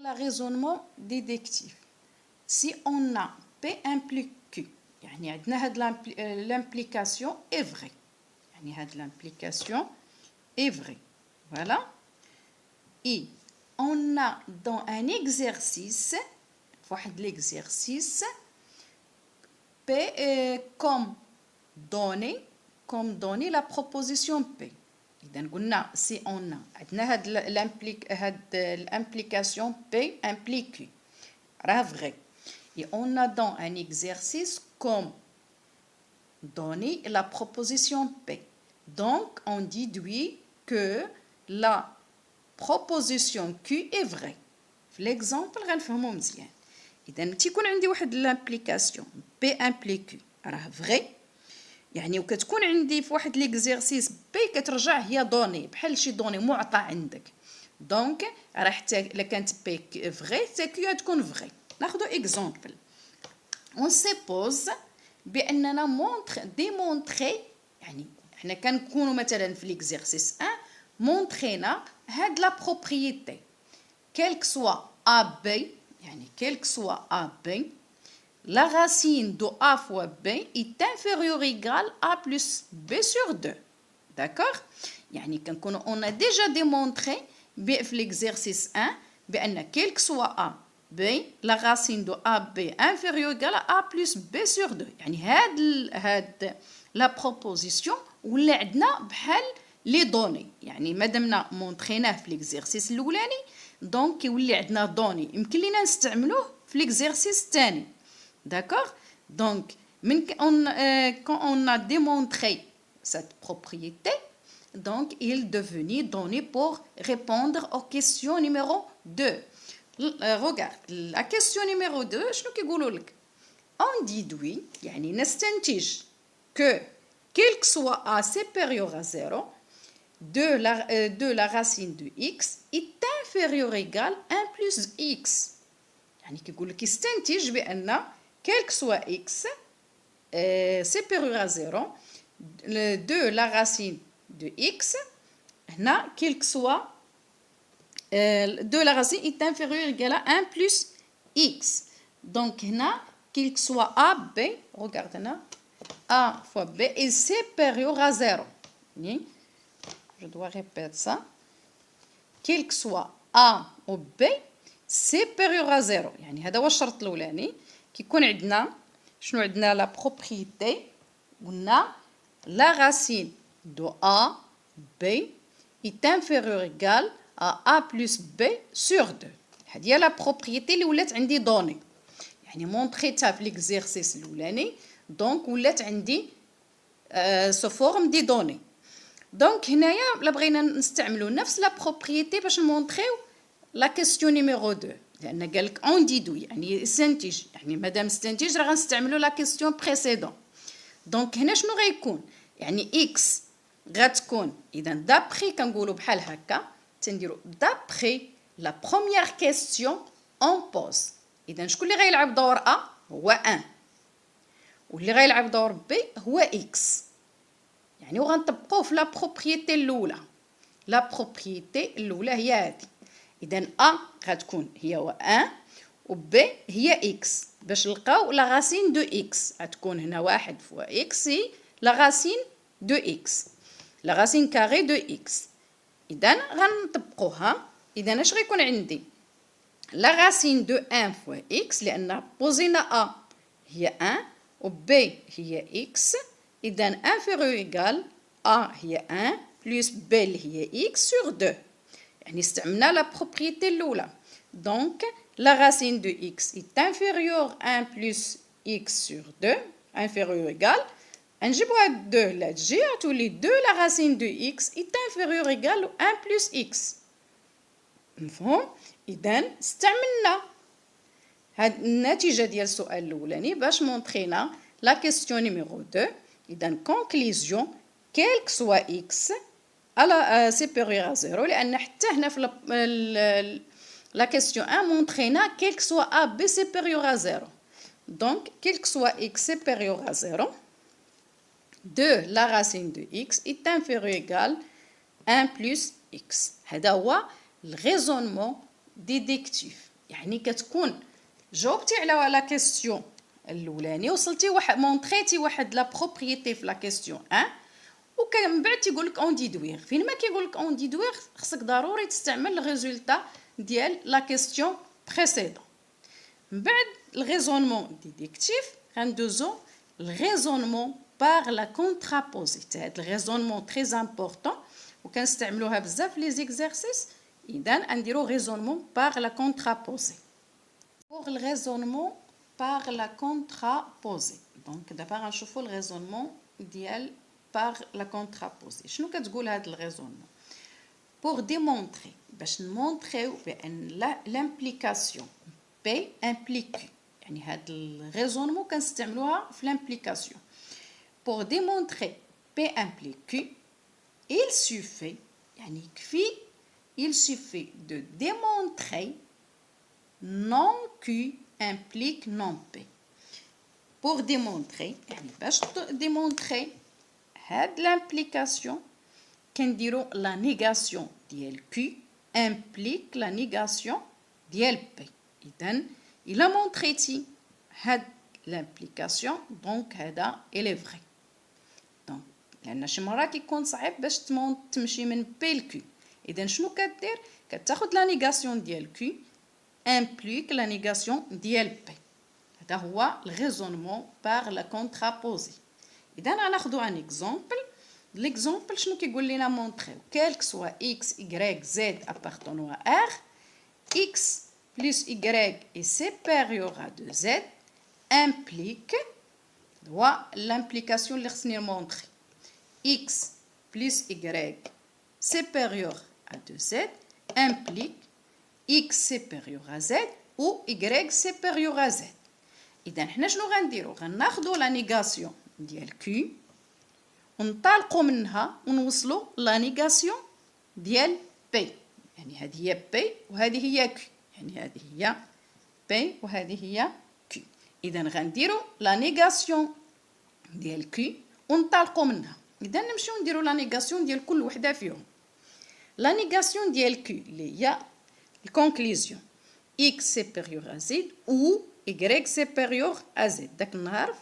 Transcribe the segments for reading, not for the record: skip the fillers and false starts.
Le raisonnement déductif. Si on a P implique Q, يعني عندنا هاد l'implication est vraie. يعني هاد l'implication est vraie. Voilà. Et on a dans un exercice, واحد l'exercice, P comme donné la proposition P. إذا قلنا si on a عندنا هاد l'implication P implique Q. راه vrai. Et on a dans un exercice comme donné la proposition P. Donc on déduit que la proposition Q est vraie. في l'exemple غنفهمو مزيان. إذا تيكون عندي واحد l'implication P implique Q راه vrai. يعني وكتكون عندي في واحد ليكزيرسيس بي كترجع هي دوني بحال شي دوني معطى عندك. دونك راه حتى الا كانت بي فغي حتى كيو تكون فغي. ناخذ اكزامبل. اون سيبوز باننا ديمونطري، يعني حنا كنكونوا مثلا في ليكزيرسيس 1 مونطرينا هاد لا بروبريتي كيلك سوا ا بي، يعني كيلك سوا ا بي la racine de A fois B est inférieure ou égale à plus B sur 2. D'accord? يعني on a déjà démontré في l'exercice 1 بأن quel que soit A, B, la racine de AB inférieure ou égale à A plus B sur 2. يعني هاد la proposition ولا عندنا بحال لي دوني، يعني مادامنا مونطريناه في l'exercice الأولاني دونك يولي عندنا دوني يمكن لينا نستعملوه في l'exercice الثاني. D'accord? Donc, quand on a démontré cette propriété, donc il est devenu donné pour répondre aux questions numéro 2. Regarde, la question numéro 2, شنو كيقولوا لك؟ On déduit, يعني نستنتج que quel que soit A supérieur à 0, de la racine de x est inférieur ou égal à 1 plus x. يعني كيقول لك يستنتج بأن quel que soit x supérieur à 0 de la racine de x, هنا quel que soit de la racine est inférieur ou égal à 1 plus x. Donc هنا quel que soit a, b, regarde هنا a fois b est supérieur à 0. Je dois répéter ça. Quel que soit a ou b supérieur à 0. يعني هذا هو الشرط الأولاني. كيكون عندنا شنو عندنا لا بروبريتي قلنا لا راسين دو ا بي est inférieur égal à a plus b sur 2. هذه هي لا بروبريتي اللي ولات عندي دوني، يعني مونطريتها في ليكزيرسيس الاولاني دونك ولات عندي سو فورم دي دوني. دونك هنايا لا بغينا نستعملوا نفس لا بروبريتي باش نمونطريو لا كيسيون نيميرو 2، لان قال لك اون ديدو يعني يستنتج، يعني مادام استنتج راه غنستعملوا لا كيسيون بريسيدون. دونك هنا شنو غيكون؟ يعني اكس غتكون اذا دابخي كنقولوا بحال هكا تنديروا دابخي لا بروميير كيسيون اون بوز. اذا شكون اللي غيلعب دور ا هو 1 واللي غيلعب دور بي هو اكس، يعني وغنطبقوه في لا بروبريتي الاولى. لا بروبريتي الاولى هي هذه. إذا A غتكون هي 1 و B هي X. باش نلقاو لا راسين دو X غتكون هنا 1 فوا X هي لا راسين دو X، لا راسين كاري دو X. إذا غنطبقوها. إذا اش غيكون عندي؟ لا راسين دو 1 فوا X لأن بوزينا A هي 1 و B هي X. إذا inférieur égal A هي 1 plus B هي X sur 2. يعني استعملنا لا بروبريتي الاولى. دونك لا راسين دو x est inférieure à 1 plus x sur 2 inférieur égal نجيبو هاد 2 لا تجي تولي 2 لا راسين دو x est inférieure égal à 1 plus x. مفهوم؟ اذا استعملنا هاد النتيجه ديال السؤال الاولاني باش مونطرينا لا كيسيون نيميرو 2. اذا كونكليزيون quel que soit x على supérieur à 0 لأن حتى هنا في la question 1 montrena quel que soit a b supérieur à 0. Donc quel que soit x supérieur à 0 de la racine de x est inférieur ou égal à 1 plus x. هذا هو الريزونمون ديدكتيف. يعني كتكون جاوبتي على لا كيستيون الاولاني وصلتي واحد مونطريتي واحد لا بروبريتي في لا كيستيون ومن بعد تيقول لك اون ديدوير فين ما كيقول لك اون ديدوير خصك ضروري تستعمل الريزولتا ديال لا كيستيون بريسيدون. من بعد الريزونمون ديديكتيف غندوزو الريزونمون بار لا كونترابوزي. هاد الريزونمون تري امبورطون وكنستعملوها بزاف في لي زيكزارسيس. اذا نديرو ريزونمون بار لا كونترابوزي. pour le raisonnement par la contraposée. Donc d'abord غنشوفوا le raisonnement ديال par la contraposée. شنو كتقول هذا الريزونمون؟ pour démontrer باش نمونطريو بان l'implication P implique Q. يعني هذا الريزونمون كنستعملوها في l'implication. pour démontrer P implique Q, il suffit يعني يكفي il suffit de démontrer non Q implique non P. Pour démontrer, يعني باش démontrer هاد l'implication كنديرو la négation ديال Q implique la négation ديال P. إذن إلا مونطريتي هاد l'implication donc هذا il est vrai. donc لأن شي مرة كيكون صعيب باش تمشي من P ل Q. إذن شنو كدير؟ كتاخد la négation ديال Q implique la négation ديال P. هذا هو الريزونمون par la contraposée. إذا غناخدو ان اكزامبل. l'exemple شنو كيقول لينا مونطريو quel que soit x y z appartenant à R, x plus y est supérieur à 2z implique هو l'implication اللي خصني نمونطري x plus y supérieur à 2z implique x supérieur à z ou y supérieur à z. إذا حنا شنو غنديرو؟ غناخدو لا نيغاسيون ديال Q ونطلقوا منها ونوصلوا لا نيغاسيون ديال P. يعني هذه هي P وهذه هي Q. يعني هذه هي P وهذه هي Q. إذا غنديرو لا نيغاسيون ديال Q ونطلقوا منها. إذا نمشيو نديرو لا نيغاسيون ديال كل وحده فيهم. لا نيغاسيون ديال Q اللي هي الكونكلوزيون x supérieur à z ou y supérieur à z. داك النهار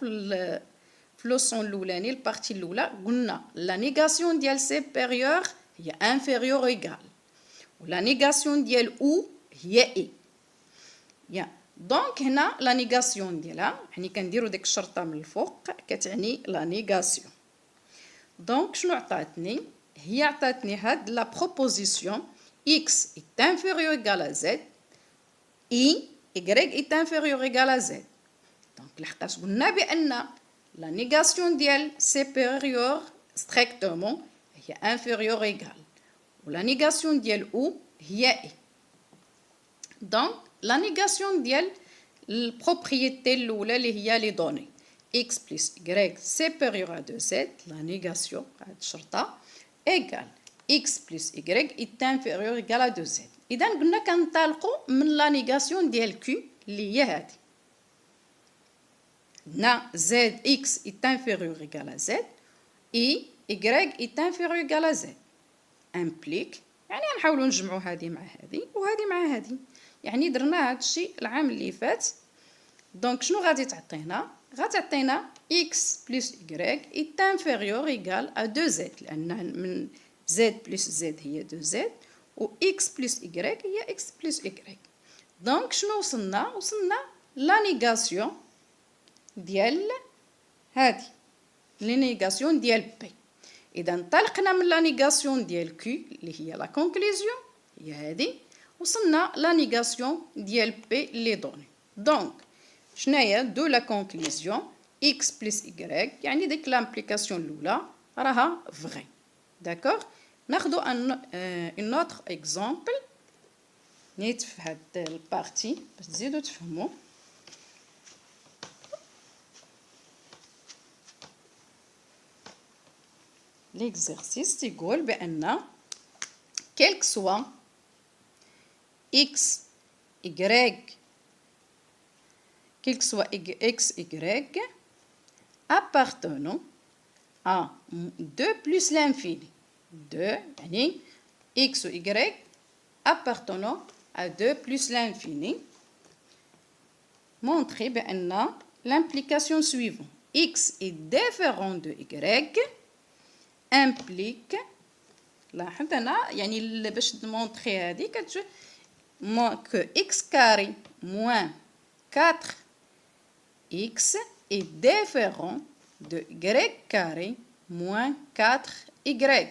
في لوسون الاولاني البارتي الاولى قلنا لا نيغاسيون ديال supérieur هي inférieur égal ولا نيغاسيون ديال او هي اي. يا دونك هنا لا نيغاسيون ديالها يعني كنديروا ديك الشرطه من الفوق كتعني لا نيغاسيون. دونك شنو عطاتني؟ هي عطاتني هاد لا بروبوزيسيون x est inférieur ou égal à z y est inférieur ou égal à z. donc لحقاش قلنا بان la négation ديال supérieur strictement هي inférieur ou égal و la négation ديال ou هي e. donc la négation ديال البروبريتي الاولى اللي هي لي دوني x plus y supérieur à 2z la négation هاد الشرطه égal x plus y est inférieur ou égal à 2z. إذا قلنا كنطلقوا من لا نيغاسيون ديال Q اللي هي هذه. هنا zx est inférieur ou égal à z et y est inférieur ou égal à z implique يعني غنحاولوا نجمعوا هذه مع هذه وهذه مع هذه. يعني درنا هذا الشيء العام اللي فات. دونك شنو غادي تعطينا؟ غتعطينا x plus y est inférieur ou égal à 2z لأن من z plus z هي 2z و x plus y هي x plus y. دونك شنو وصلنا لا نيغاسيون ديال هذه لي نيغاسيون ديال P. إذا انطلقنا من لا نيغاسيون ديال Q اللي هي لا كونكلوزيون هي هذه وصلنا لا نيغاسيون ديال P اللي دوني. دونك شناهي دو لا كونكلوزيون x plus y يعني ديك لامبليكاسيون الاولى راها فري. داكوغ ناخدو ان اوتر اكزامبل نيت في هاد البارتي باش تزيدو تفهموا. l'exercice تيقول بان quel que soit x y quel que soit x y appartenant à 2 plus l'infini 2 يعني x ou y appartenant à 2 plus l'infini montrer بأن l'implication suivante x est différent de y implique لاحظ هنا يعني باش نمونطري هذه que x carré moins 4x est différent de y carré moins 4y.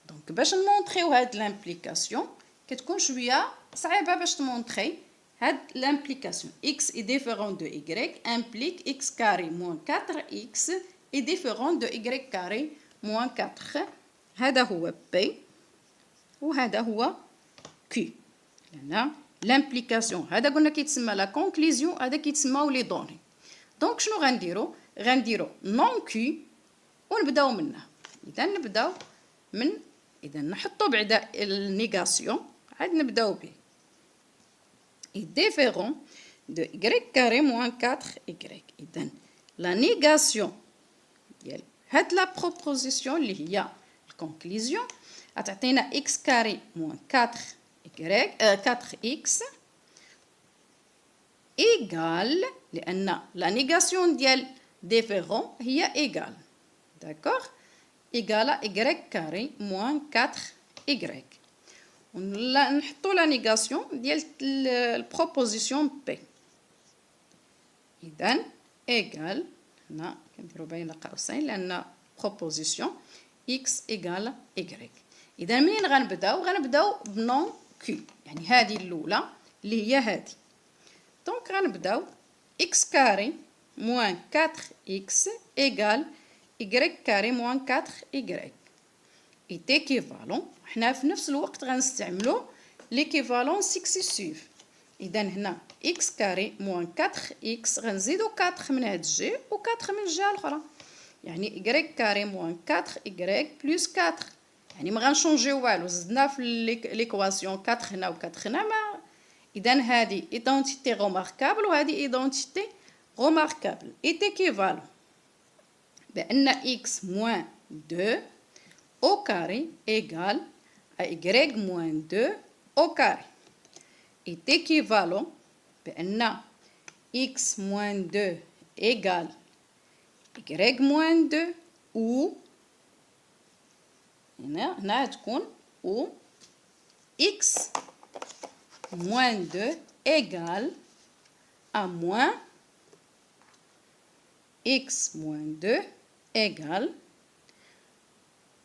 Donc باش نمونطريو هاد l'implication كتكون شويه صعيبه باش تمونطري هاد l'implication x est différent de y implique x carré moins 4x est différent de y carré moins 4. هذا هو P وهذا هو Q. هنا l'implication هذا قلنا كيتسمى la conclusion هذا كيتسماو لي دوني. دونك شنو غنديرو نون كي ونبداو منه. اذا نحطو بعدا النيغاسيون عاد نبداو به est différent de y carré moins 4y. اذا la négation ديال هاد لا بروبوزيسيون اللي هي الكونكلوزيون غتعطينا x carré moins 4x égal لأن la négation ديال différent هي égal. D'accord? Égal à y carré moins 4y. نحطو la négation ديال البروبوزيسيون P. إذن égal هنا كنديرو بين قوسين لأن proposition x égal y. إذا منين غنبداو بنون q يعني هذه الأولى اللي هي هذه. دونك غنبداو x carré moins 4x égal y carré moins 4y est équivalent. حنا في نفس الوقت غنستعملو l'équivalent successif. إذا هنا x carré moins 4x غنزيدو 4 من هاد الجي و 4 من الجهة الأخرى يعني y carré moins 4y plus 4 يعني ما غنشونجيو والو زدنا في ليكواسيون 4 هنا و 4 هنا ما. إذا هذه إيدونتيتي غوماركابل وهذه إيدونتيتي غوماركابل est équivalent بأن x moins 2 au carré égale à y moins 2 au carré est équivalent بأن x moins 2 égale y moins 2 ou هنا تكون ou x moins 2 égale à moins x moins 2 égale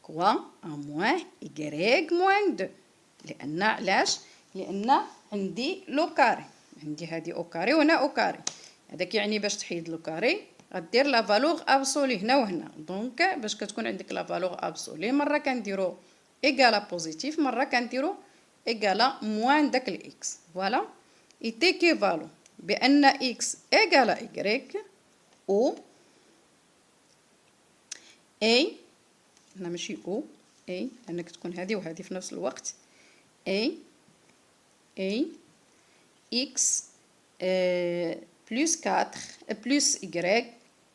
quoi à moins y moins 2 لأن علاش لأن عندي لو كاري عندي هذه او كاري وهنا او كاري. هذا كيعني باش تحيد لو كاري غدير لا فالور ابسولي هنا وهنا. دونك باش كتكون عندك لا فالور ابسولي مره كنديرو ايغالا بوزيتيف مره كنديرو ايغالا موان داك الاكس. فوالا ايت ايكيفالون بان اكس ايغالا y او اي هنا ماشي او اي لان كتكون هذه وهذه في نفس الوقت اي x plus 4 plus y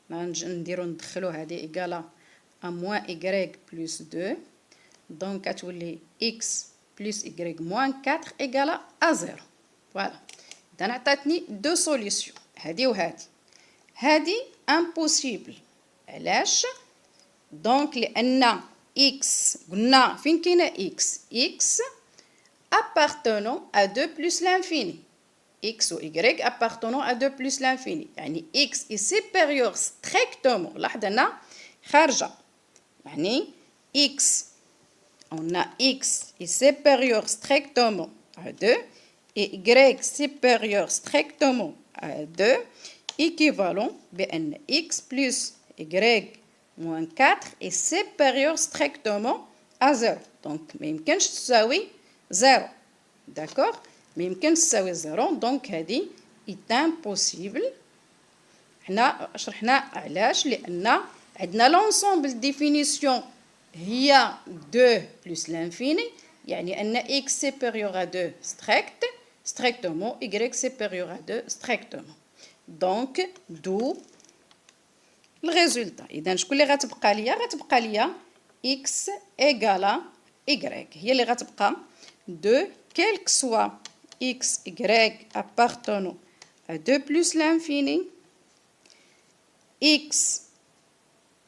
ندخلو هذه ايغالا à moins y plus 2 donc كتولي x plus y moins 4 égale à 0. voilà. إذا عطاتني دو سوليسيون هذه وهذه. هذه impossible علاش؟ دونك لأن x قلنا فين كاينه x appartenant à 2 plus l'infini. x ou y appartenant à 2 plus l'infini. يعني x est supérieur strictement. لاحظ هنا خارجة. يعني x on a x est supérieur strictement à 2 et y supérieur strictement à 2 équivalent بأن x plus y moins 4 est supérieur strictement à 0. donc ما يمكنش تساوي 0. d'accord ما يمكنش تساوي 0. دونك هذه est impossible. حنا شرحنا علاش لأن عندنا l'ensemble définition هي 2 plus l'infini يعني أن x supérieur à 2 strictement y supérieur à 2 strictement. donc d'où le résultat. إذا شكون اللي غتبقى ليا؟ غتبقى ليا x égale y هي اللي غتبقى de quel que soit x y appartenant 2 plus l'infini, x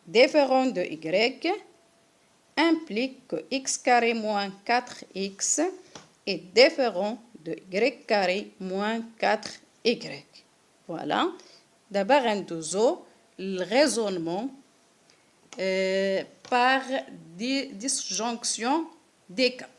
différent de y implique que x carré moins 4x est différent de y carré moins 4y. Voilà. D'abord, le raisonnement par disjonction des cas.